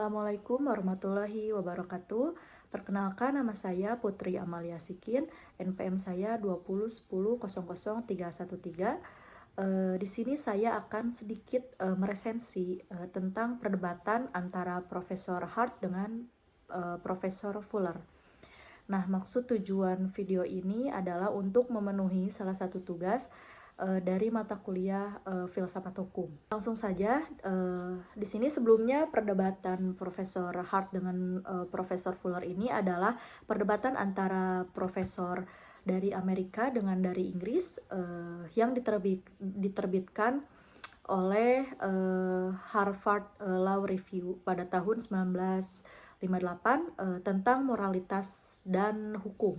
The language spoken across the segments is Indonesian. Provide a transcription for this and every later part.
Assalamualaikum warahmatullahi wabarakatuh. Perkenalkan, nama saya Putri Amalia Sikin, NPM saya 2010000313. Di sini saya akan sedikit meresensi tentang perdebatan antara Profesor Hart dengan Profesor Fuller. Nah, maksud tujuan video ini adalah untuk memenuhi salah satu tugas dari mata kuliah filsafat hukum. Langsung saja, di sini sebelumnya perdebatan Profesor Hart dengan Profesor Fuller ini adalah perdebatan antara profesor dari Amerika dengan dari Inggris yang diterbitkan oleh Harvard Law Review pada tahun 1958 tentang moralitas dan hukum,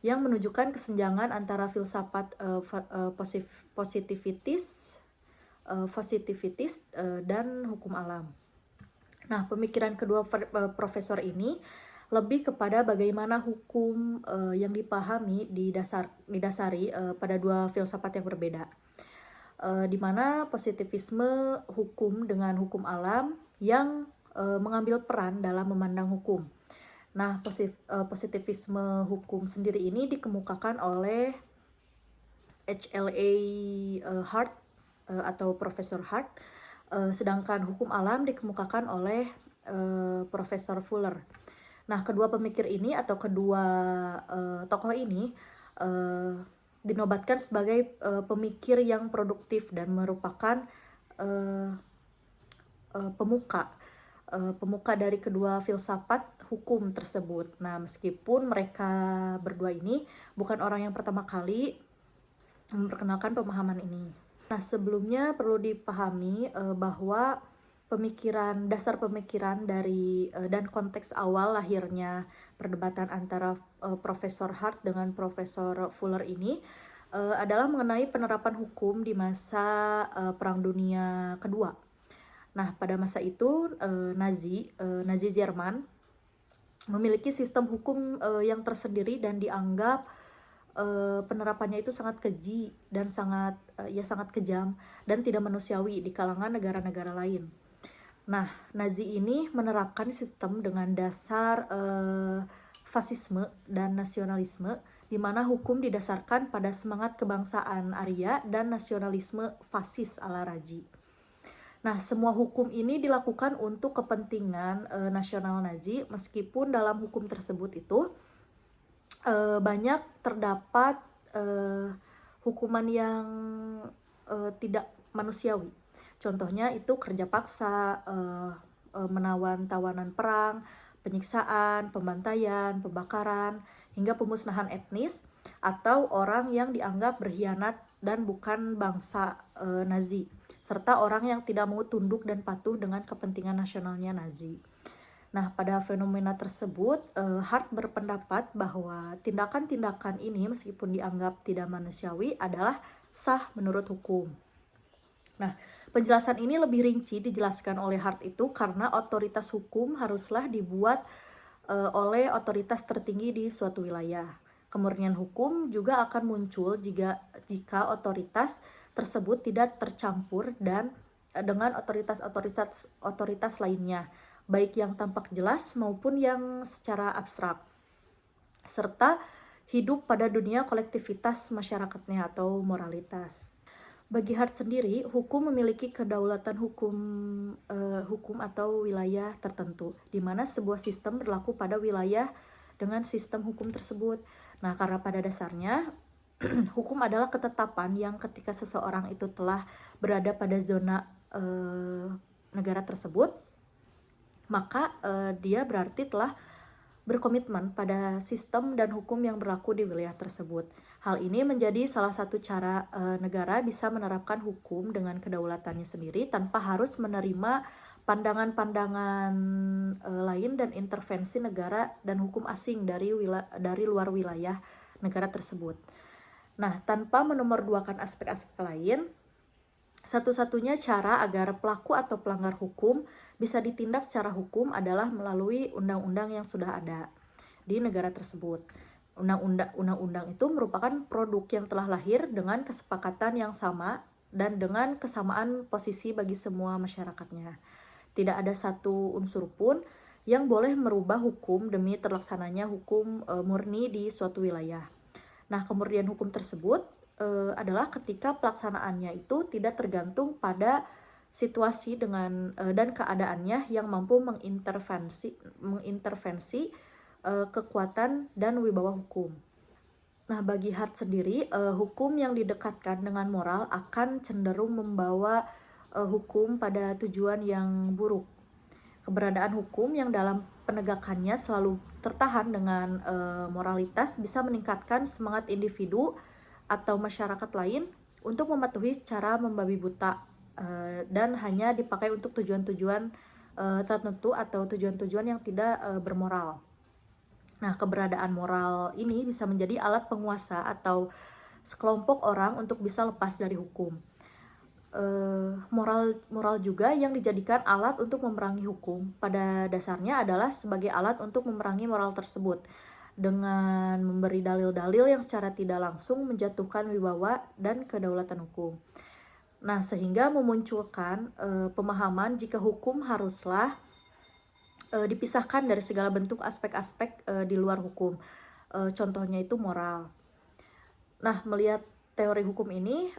yang menunjukkan kesenjangan antara filsafat positivitis dan hukum alam. Nah, pemikiran kedua profesor ini lebih kepada bagaimana hukum yang dipahami didasari pada dua filsafat yang berbeda, di mana positivisme hukum dengan hukum alam yang mengambil peran dalam memandang hukum. Nah, positivisme hukum sendiri ini dikemukakan oleh HLA Hart atau Profesor Hart, sedangkan hukum alam dikemukakan oleh Profesor Fuller. Nah, kedua pemikir ini atau kedua tokoh ini dinobatkan sebagai pemikir yang produktif dan merupakan pemuka dari kedua filsafat hukum tersebut. Nah, meskipun mereka berdua ini bukan orang yang pertama kali memperkenalkan pemahaman ini. Nah, sebelumnya perlu dipahami bahwa dasar pemikiran dari dan konteks awal lahirnya perdebatan antara Profesor Hart dengan Profesor Fuller ini adalah mengenai penerapan hukum di masa Perang Dunia Kedua. Nah, pada masa itu Nazi Jerman memiliki sistem hukum yang tersendiri dan dianggap penerapannya itu sangat keji dan sangat kejam dan tidak manusiawi di kalangan negara-negara lain. Nah, Nazi ini menerapkan sistem dengan dasar fasisme dan nasionalisme, di mana hukum didasarkan pada semangat kebangsaan Arya dan nasionalisme fasis ala Raji. Nah, semua hukum ini dilakukan untuk kepentingan nasional Nazi, meskipun dalam hukum tersebut itu banyak terdapat hukuman yang tidak manusiawi. Contohnya itu kerja paksa, menawan tawanan perang, penyiksaan, pembantaian, pembakaran, hingga pemusnahan etnis, atau orang yang dianggap berkhianat dan bukan bangsa Nazi, serta orang yang tidak mau tunduk dan patuh dengan kepentingan nasionalnya Nazi. Nah, pada fenomena tersebut, Hart berpendapat bahwa tindakan-tindakan ini meskipun dianggap tidak manusiawi adalah sah menurut hukum. Nah, penjelasan ini lebih rinci dijelaskan oleh Hart itu karena otoritas hukum haruslah dibuat oleh otoritas tertinggi di suatu wilayah. Kemurnian hukum juga akan muncul jika otoritas tersebut tidak tercampur dengan otoritas lainnya, baik yang tampak jelas maupun yang secara abstrak, serta hidup pada dunia kolektivitas masyarakatnya atau moralitas. Bagi Hart sendiri, hukum memiliki kedaulatan hukum atau wilayah tertentu, di mana sebuah sistem berlaku pada wilayah dengan sistem hukum tersebut. Nah, karena pada dasarnya hukum adalah ketetapan yang ketika seseorang itu telah berada pada zona negara tersebut, maka dia berarti telah berkomitmen pada sistem dan hukum yang berlaku di wilayah tersebut. Hal ini menjadi salah satu cara negara bisa menerapkan hukum dengan kedaulatannya sendiri tanpa harus menerima pandangan-pandangan lain dan intervensi negara dan hukum asing dari luar wilayah negara tersebut. Nah, tanpa menomorduakan aspek-aspek lain, satu-satunya cara agar pelaku atau pelanggar hukum bisa ditindak secara hukum adalah melalui undang-undang yang sudah ada di negara tersebut. Undang-undang itu merupakan produk yang telah lahir dengan kesepakatan yang sama dan dengan kesamaan posisi bagi semua masyarakatnya. Tidak ada satu unsur pun yang boleh merubah hukum demi terlaksananya hukum murni di suatu wilayah. Nah, kemurnian hukum tersebut adalah ketika pelaksanaannya itu tidak tergantung pada situasi dan keadaannya yang mampu mengintervensi kekuatan dan wibawa hukum. Nah, bagi Hart sendiri, hukum yang didekatkan dengan moral akan cenderung membawa hukum pada tujuan yang buruk. Keberadaan hukum yang dalam penegakannya selalu tertahan dengan moralitas bisa meningkatkan semangat individu atau masyarakat lain untuk mematuhi secara membabi buta dan hanya dipakai untuk tujuan-tujuan tertentu atau tujuan-tujuan yang tidak bermoral. Nah, keberadaan moral ini bisa menjadi alat penguasa atau sekelompok orang untuk bisa lepas dari hukum. Moral juga yang dijadikan alat untuk memerangi hukum pada dasarnya adalah sebagai alat untuk memerangi moral tersebut dengan memberi dalil-dalil yang secara tidak langsung menjatuhkan wibawa dan kedaulatan hukum. Nah, sehingga memunculkan pemahaman jika hukum haruslah dipisahkan dari segala bentuk aspek-aspek di luar hukum. Contohnya itu moral. Nah, melihat teori hukum ini,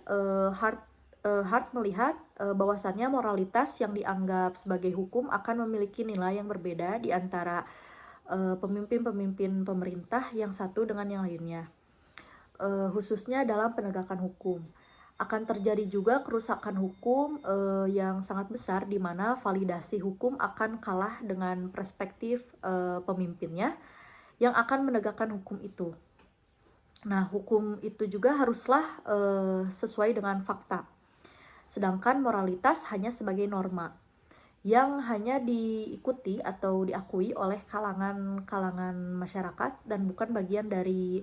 Hart melihat bahwasannya moralitas yang dianggap sebagai hukum akan memiliki nilai yang berbeda di antara pemimpin-pemimpin pemerintah yang satu dengan yang lainnya, khususnya dalam penegakan hukum. Akan terjadi juga kerusakan hukum yang sangat besar di mana validasi hukum akan kalah dengan perspektif pemimpinnya yang akan menegakkan hukum itu. Nah, hukum itu juga haruslah sesuai dengan fakta. Sedangkan moralitas hanya sebagai norma yang hanya diikuti atau diakui oleh kalangan masyarakat dan bukan bagian dari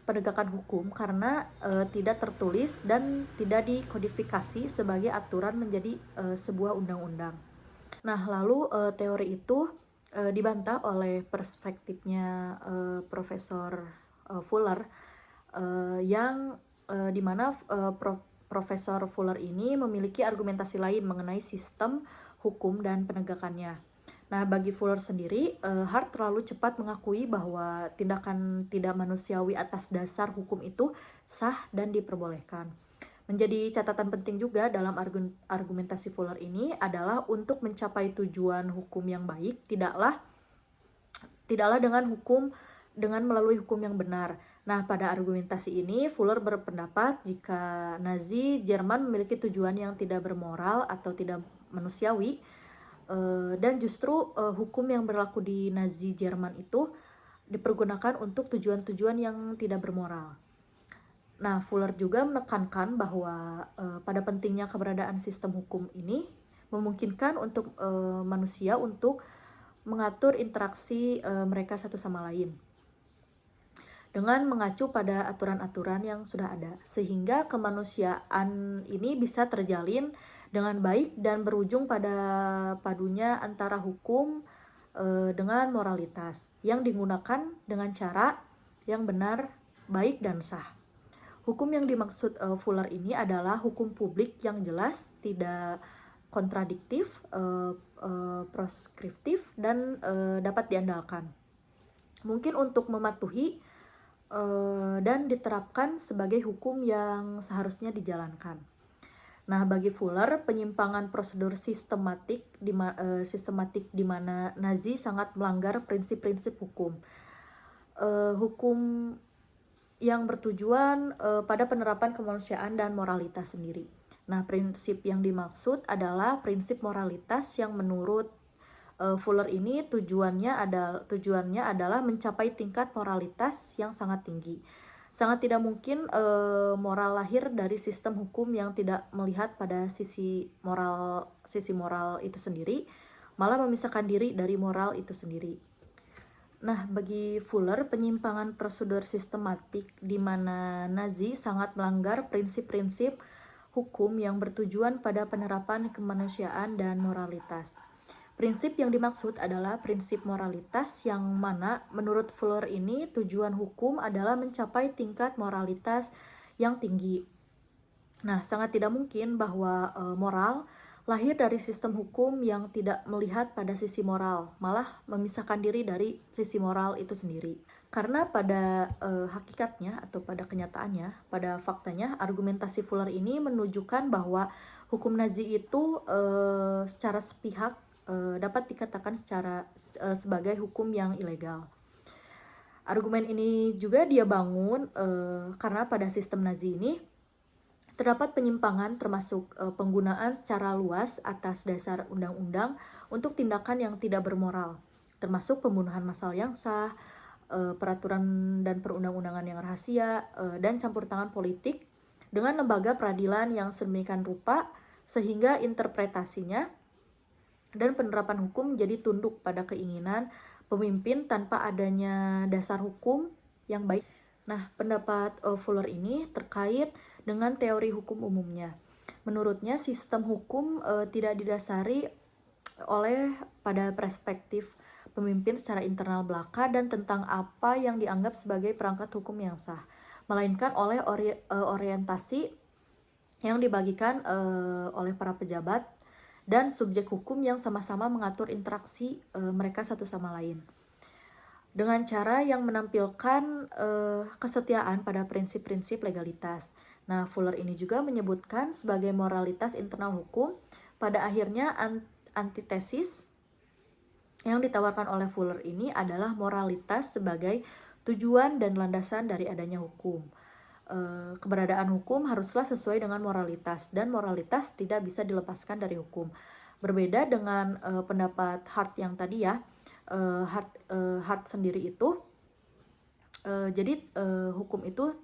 penegakan hukum karena tidak tertulis dan tidak dikodifikasi sebagai aturan menjadi sebuah undang-undang. Nah, lalu teori itu dibantah oleh perspektifnya Profesor Fuller yang dimana Profesor Fuller ini memiliki argumentasi lain mengenai sistem hukum dan penegakannya. Nah, bagi Fuller sendiri, Hart terlalu cepat mengakui bahwa tindakan tidak manusiawi atas dasar hukum itu sah dan diperbolehkan. Menjadi catatan penting juga dalam argumentasi Fuller ini adalah untuk mencapai tujuan hukum yang baik, tidaklah dengan melalui hukum yang benar. Nah, pada argumentasi ini, Fuller berpendapat jika Nazi Jerman memiliki tujuan yang tidak bermoral atau tidak manusiawi, dan justru hukum yang berlaku di Nazi Jerman itu dipergunakan untuk tujuan-tujuan yang tidak bermoral. Nah, Fuller juga menekankan bahwa pada pentingnya keberadaan sistem hukum ini memungkinkan untuk manusia untuk mengatur interaksi mereka satu sama lain dengan mengacu pada aturan-aturan yang sudah ada, sehingga kemanusiaan ini bisa terjalin dengan baik dan berujung pada padunya antara hukum dengan moralitas yang digunakan dengan cara yang benar, baik, dan sah. Hukum yang dimaksud Fuller ini adalah hukum publik yang jelas, tidak kontradiktif, proskriptif, dan dapat diandalkan. Mungkin untuk mematuhi dan diterapkan sebagai hukum yang seharusnya dijalankan. Nah, bagi Fuller, penyimpangan prosedur sistematik di mana Nazi sangat melanggar prinsip-prinsip hukum. Hukum yang bertujuan pada penerapan kemanusiaan dan moralitas sendiri. Nah, prinsip yang dimaksud adalah prinsip moralitas yang menurut Fuller ini tujuannya adalah mencapai tingkat moralitas yang sangat tinggi. Sangat tidak mungkin moral lahir dari sistem hukum yang tidak melihat pada sisi moral itu sendiri, malah memisahkan diri dari moral itu sendiri. Nah, bagi Fuller, penyimpangan prosedur sistematik di mana Nazi sangat melanggar prinsip-prinsip hukum yang bertujuan pada penerapan kemanusiaan dan moralitas. Prinsip yang dimaksud adalah prinsip moralitas yang mana menurut Fuller ini tujuan hukum adalah mencapai tingkat moralitas yang tinggi. Nah, sangat tidak mungkin bahwa moral lahir dari sistem hukum yang tidak melihat pada sisi moral, malah memisahkan diri dari sisi moral itu sendiri. Karena pada hakikatnya atau pada kenyataannya, pada faktanya, argumentasi Fuller ini menunjukkan bahwa hukum Nazi itu secara sepihak dapat dikatakan sebagai hukum yang ilegal. Argumen ini juga dia bangun karena pada sistem Nazi ini terdapat penyimpangan termasuk penggunaan secara luas atas dasar undang-undang untuk tindakan yang tidak bermoral, termasuk pembunuhan massal yang sah, peraturan dan perundang-undangan yang rahasia, dan campur tangan politik dengan lembaga peradilan yang sedemikian rupa sehingga interpretasinya dan penerapan hukum menjadi tunduk pada keinginan pemimpin tanpa adanya dasar hukum yang baik. Nah, pendapat Fuller ini terkait dengan teori hukum umumnya. Menurutnya, sistem hukum tidak didasari oleh pada perspektif pemimpin secara internal belaka dan tentang apa yang dianggap sebagai perangkat hukum yang sah, melainkan oleh orientasi yang dibagikan oleh para pejabat dan subjek hukum yang sama-sama mengatur interaksi mereka satu sama lain dengan cara yang menampilkan kesetiaan pada prinsip-prinsip legalitas. Nah, Fuller ini juga menyebutkan sebagai moralitas internal hukum. Pada akhirnya antitesis yang ditawarkan oleh Fuller ini adalah moralitas sebagai tujuan dan landasan dari adanya hukum. Keberadaan hukum haruslah sesuai dengan moralitas, dan moralitas tidak bisa dilepaskan dari hukum. Berbeda dengan pendapat Hart yang tadi ya, Hart sendiri itu jadi hukum itu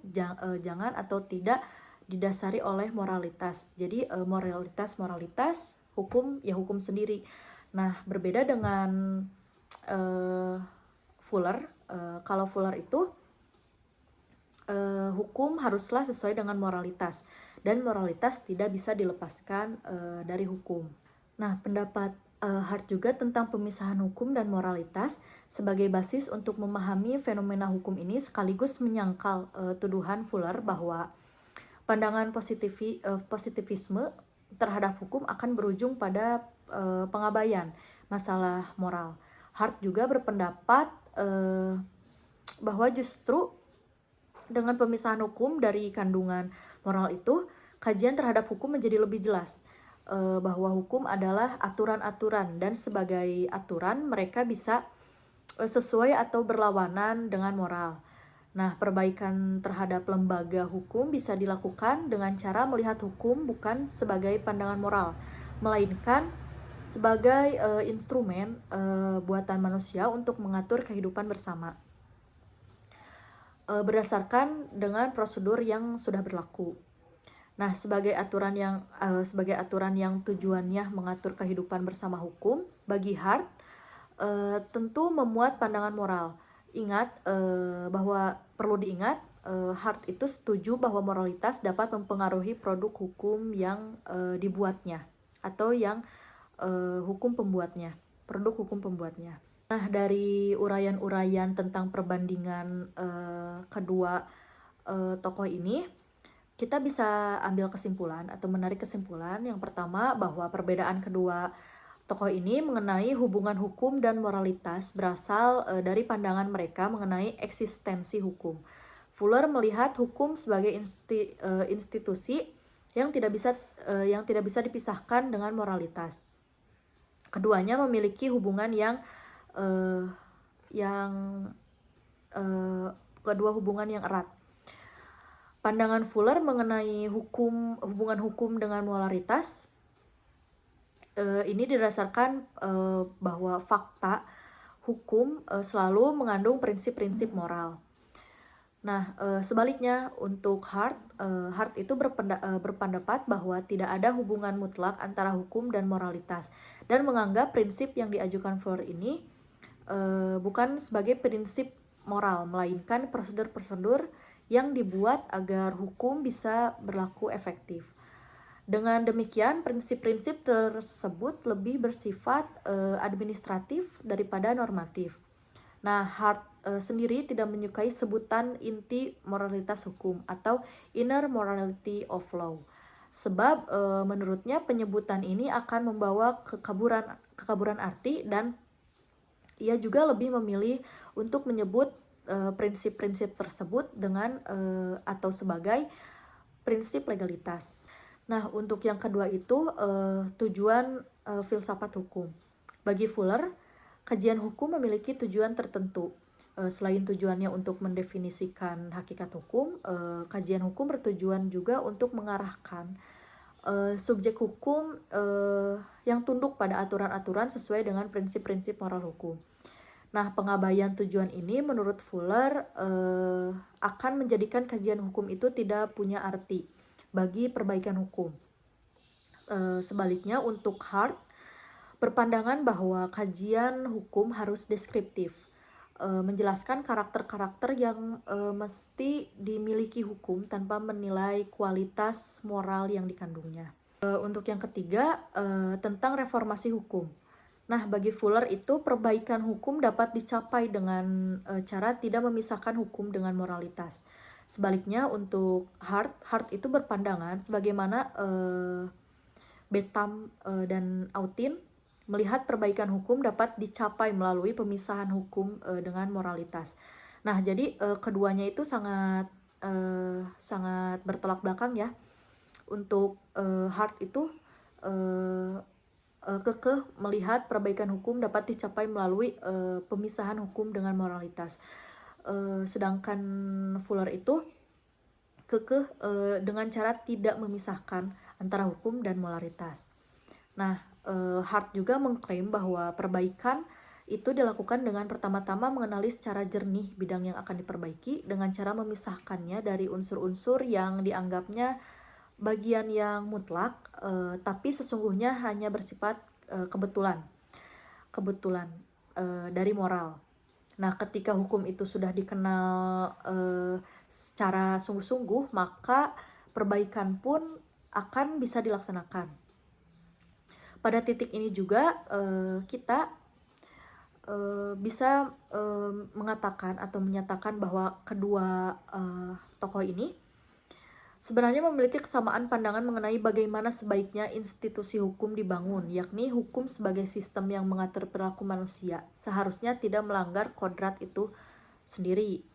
jangan atau tidak didasari oleh moralitas. Jadi moralitas hukum ya hukum sendiri. Nah, berbeda dengan Fuller, kalau Fuller itu hukum haruslah sesuai dengan moralitas, dan moralitas tidak bisa dilepaskan dari hukum. Nah, pendapat Hart juga tentang pemisahan hukum dan moralitas sebagai basis untuk memahami fenomena hukum ini sekaligus menyangkal tuduhan Fuller bahwa pandangan positivisme terhadap hukum akan berujung pada pengabaian masalah moral. Hart juga berpendapat bahwa justru dengan pemisahan hukum dari kandungan moral itu, kajian terhadap hukum menjadi lebih jelas. Bahwa hukum adalah aturan-aturan, dan sebagai aturan mereka bisa sesuai atau berlawanan dengan moral. Nah, perbaikan terhadap lembaga hukum bisa dilakukan dengan cara melihat hukum bukan sebagai pandangan moral, melainkan sebagai instrumen buatan manusia untuk mengatur kehidupan bersama berdasarkan dengan prosedur yang sudah berlaku. Nah, sebagai aturan yang tujuannya mengatur kehidupan bersama hukum, bagi Hart tentu memuat pandangan moral. Ingat bahwa perlu diingat, Hart itu setuju bahwa moralitas dapat mempengaruhi produk hukum yang dibuatnya atau yang produk hukum pembuatnya. Nah, dari uraian-uraian tentang perbandingan kedua tokoh ini, kita bisa ambil kesimpulan atau menarik kesimpulan yang pertama bahwa perbedaan kedua tokoh ini mengenai hubungan hukum dan moralitas berasal dari pandangan mereka mengenai eksistensi hukum. Fuller melihat hukum sebagai institusi yang tidak bisa dipisahkan dengan moralitas. Keduanya memiliki hubungan kedua hubungan yang erat. Pandangan Fuller mengenai hubungan hukum dengan moralitas ini didasarkan bahwa fakta hukum selalu mengandung prinsip-prinsip moral. Nah, sebaliknya untuk Hart itu berpendapat bahwa tidak ada hubungan mutlak antara hukum dan moralitas, dan menganggap prinsip yang diajukan Fuller ini bukan sebagai prinsip moral, melainkan prosedur-prosedur yang dibuat agar hukum bisa berlaku efektif. Dengan demikian, prinsip-prinsip tersebut lebih bersifat administratif daripada normatif. Nah, Hart sendiri tidak menyukai sebutan inti moralitas hukum atau inner morality of law. Sebab menurutnya penyebutan ini akan membawa kekaburan arti, dan ia juga lebih memilih untuk menyebut prinsip-prinsip tersebut dengan atau sebagai prinsip legalitas. Nah, untuk yang kedua itu tujuan filsafat hukum. Bagi Fuller, kajian hukum memiliki tujuan tertentu. Selain tujuannya untuk mendefinisikan hakikat hukum, kajian hukum bertujuan juga untuk mengarahkan subjek hukum yang tunduk pada aturan-aturan sesuai dengan prinsip-prinsip moral hukum. Nah, pengabaian tujuan ini menurut Fuller akan menjadikan kajian hukum itu tidak punya arti bagi perbaikan hukum. Sebaliknya untuk Hart berpandangan bahwa kajian hukum harus deskriptif, menjelaskan karakter-karakter yang mesti dimiliki hukum tanpa menilai kualitas moral yang dikandungnya. Untuk yang ketiga, tentang reformasi hukum. Nah, bagi Fuller itu perbaikan hukum dapat dicapai dengan cara tidak memisahkan hukum dengan moralitas. Sebaliknya untuk Hart itu berpandangan sebagaimana Bentham dan Autin melihat perbaikan hukum dapat dicapai melalui pemisahan hukum dengan moralitas. Nah, jadi keduanya itu sangat bertolak belakang ya. Untuk Hart itu kekeh melihat perbaikan hukum dapat dicapai melalui pemisahan hukum dengan moralitas. Sedangkan Fuller itu kekeh dengan cara tidak memisahkan antara hukum dan moralitas. Nah, Hart juga mengklaim bahwa perbaikan itu dilakukan dengan pertama-tama mengenali secara jernih bidang yang akan diperbaiki dengan cara memisahkannya dari unsur-unsur yang dianggapnya bagian yang mutlak, tapi sesungguhnya hanya bersifat kebetulan dari moral. Nah, ketika hukum itu sudah dikenal secara sungguh-sungguh, maka perbaikan pun akan bisa dilaksanakan. Pada titik ini juga kita bisa mengatakan atau menyatakan bahwa kedua tokoh ini sebenarnya memiliki kesamaan pandangan mengenai bagaimana sebaiknya institusi hukum dibangun, yakni hukum sebagai sistem yang mengatur perilaku manusia seharusnya tidak melanggar kodrat itu sendiri,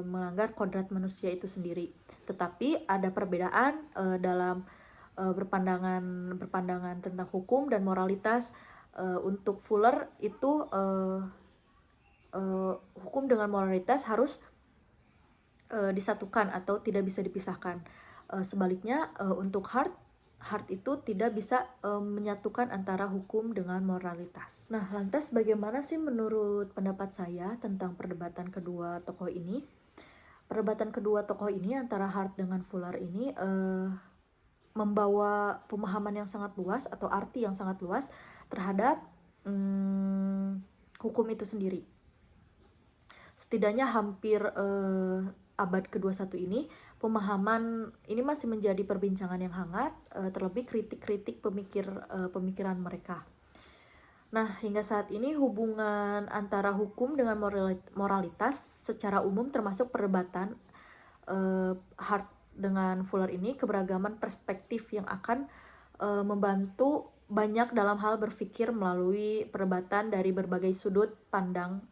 melanggar kodrat manusia itu sendiri. Tetapi ada perbedaan dalam berpandangan tentang hukum dan moralitas. Untuk Fuller itu hukum dengan moralitas harus disatukan atau tidak bisa dipisahkan. Sebaliknya untuk Hart itu tidak bisa menyatukan antara hukum dengan moralitas. Nah, lantas bagaimana sih menurut pendapat saya tentang perdebatan kedua tokoh ini? Perdebatan kedua tokoh ini antara Hart dengan Fuller ini membawa pemahaman yang sangat luas atau arti yang sangat luas terhadap hukum itu sendiri. Setidaknya hampir abad ke-21 ini, pemahaman ini masih menjadi perbincangan yang hangat, terlebih kritik-kritik pemikiran mereka. Nah, hingga saat ini hubungan antara hukum dengan moralitas secara umum termasuk perdebatan Hart dengan Fuller ini keberagaman perspektif yang akan membantu banyak dalam hal berpikir melalui perdebatan dari berbagai sudut pandang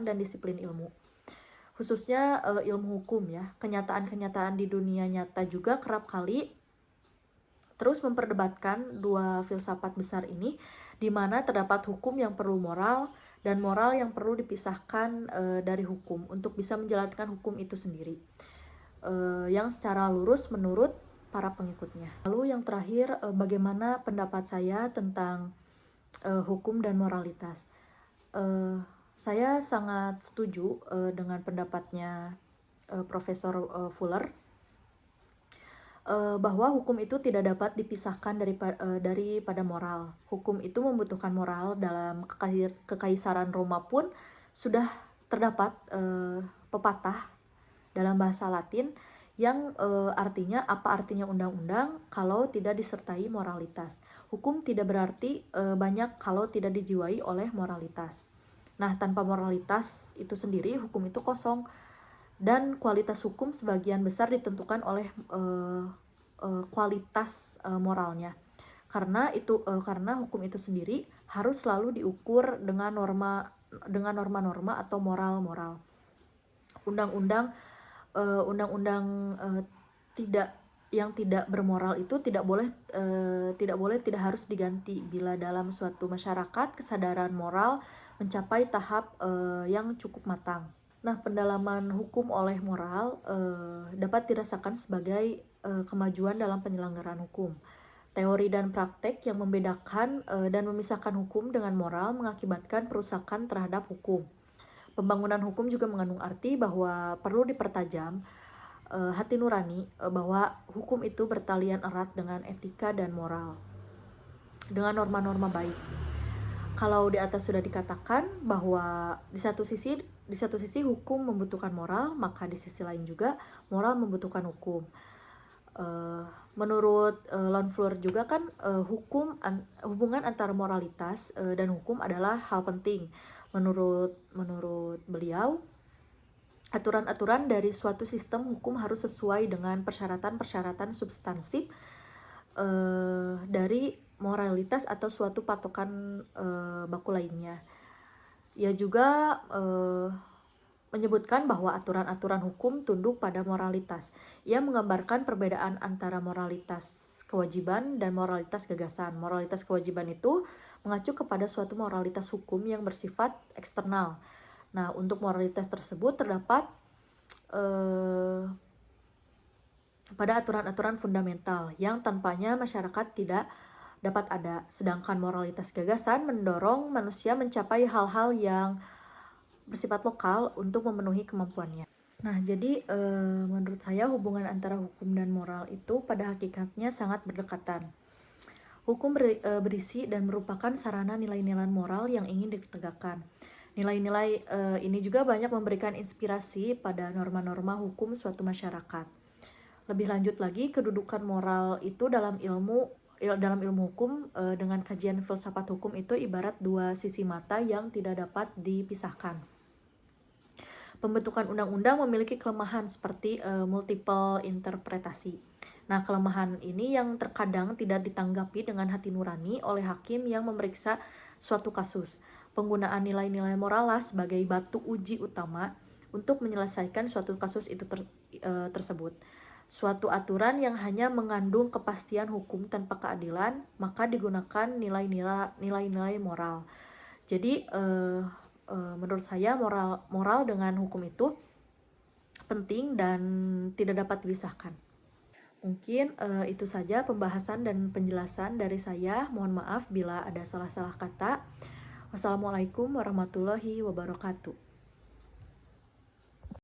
dan disiplin ilmu. Khususnya ilmu hukum ya. Kenyataan-kenyataan di dunia nyata juga kerap kali terus memperdebatkan dua filsafat besar ini, di mana terdapat hukum yang perlu moral dan moral yang perlu dipisahkan dari hukum untuk bisa menjalankan hukum itu sendiri yang secara lurus menurut para pengikutnya. Lalu yang terakhir, bagaimana pendapat saya tentang hukum dan moralitas? Saya sangat setuju dengan pendapatnya Profesor Fuller bahwa hukum itu tidak dapat dipisahkan daripada moral. Hukum itu membutuhkan moral. Dalam kekaisaran Roma pun sudah terdapat pepatah dalam bahasa Latin yang artinya apa artinya undang-undang kalau tidak disertai moralitas. Hukum tidak berarti banyak kalau tidak dijiwai oleh moralitas. Nah, tanpa moralitas itu sendiri, hukum itu kosong. Dan kualitas hukum sebagian besar ditentukan oleh kualitas moralnya. Karena hukum itu sendiri harus selalu diukur dengan norma-norma atau moral-moral. Undang-undang tidak bermoral itu tidak harus diganti bila dalam suatu masyarakat kesadaran moral mencapai tahap yang cukup matang. Nah, pendalaman hukum oleh moral dapat dirasakan sebagai kemajuan dalam penyelenggaraan hukum. Teori dan praktek yang membedakan dan memisahkan hukum dengan moral mengakibatkan perusakan terhadap hukum. Pembangunan hukum juga mengandung arti bahwa perlu dipertajam hati nurani bahwa hukum itu bertalian erat dengan etika dan moral, dengan norma-norma baik. Kalau di atas sudah dikatakan bahwa di satu sisi hukum membutuhkan moral, maka di sisi lain juga moral membutuhkan hukum. Menurut Lon Fleur juga kan hubungan antara moralitas dan hukum adalah hal penting. Menurut beliau, aturan-aturan dari suatu sistem hukum harus sesuai dengan persyaratan-persyaratan substansif dari moralitas atau suatu patokan baku lainnya. Ia juga menyebutkan bahwa aturan-aturan hukum tunduk pada moralitas. Ia menggambarkan perbedaan antara moralitas kewajiban dan moralitas gagasan. Moralitas kewajiban itu mengacu kepada suatu moralitas hukum yang bersifat eksternal. Nah, untuk moralitas tersebut terdapat pada aturan-aturan fundamental yang tanpanya masyarakat tidak dapat ada. Sedangkan moralitas gagasan mendorong manusia mencapai hal-hal yang bersifat lokal untuk memenuhi kemampuannya. Nah, jadi menurut saya hubungan antara hukum dan moral itu pada hakikatnya sangat berdekatan. Hukum berisi dan merupakan sarana nilai-nilai moral yang ingin ditegakkan. Nilai-nilai ini juga banyak memberikan inspirasi pada norma-norma hukum suatu masyarakat. Lebih lanjut lagi, kedudukan moral itu dalam ilmu hukum dengan kajian filsafat hukum itu ibarat dua sisi mata yang tidak dapat dipisahkan. Pembentukan undang-undang memiliki kelemahan seperti multiple interpretasi. Nah, kelemahan ini yang terkadang tidak ditanggapi dengan hati nurani oleh hakim yang memeriksa suatu kasus. Penggunaan nilai-nilai moral sebagai batu uji utama untuk menyelesaikan suatu kasus itu tersebut. Suatu aturan yang hanya mengandung kepastian hukum tanpa keadilan, maka digunakan nilai-nilai moral. Jadi menurut saya moral dengan hukum itu penting dan tidak dapat dipisahkan. Mungkin itu saja pembahasan dan penjelasan dari saya. Mohon maaf bila ada salah-salah kata. Wassalamualaikum warahmatullahi wabarakatuh.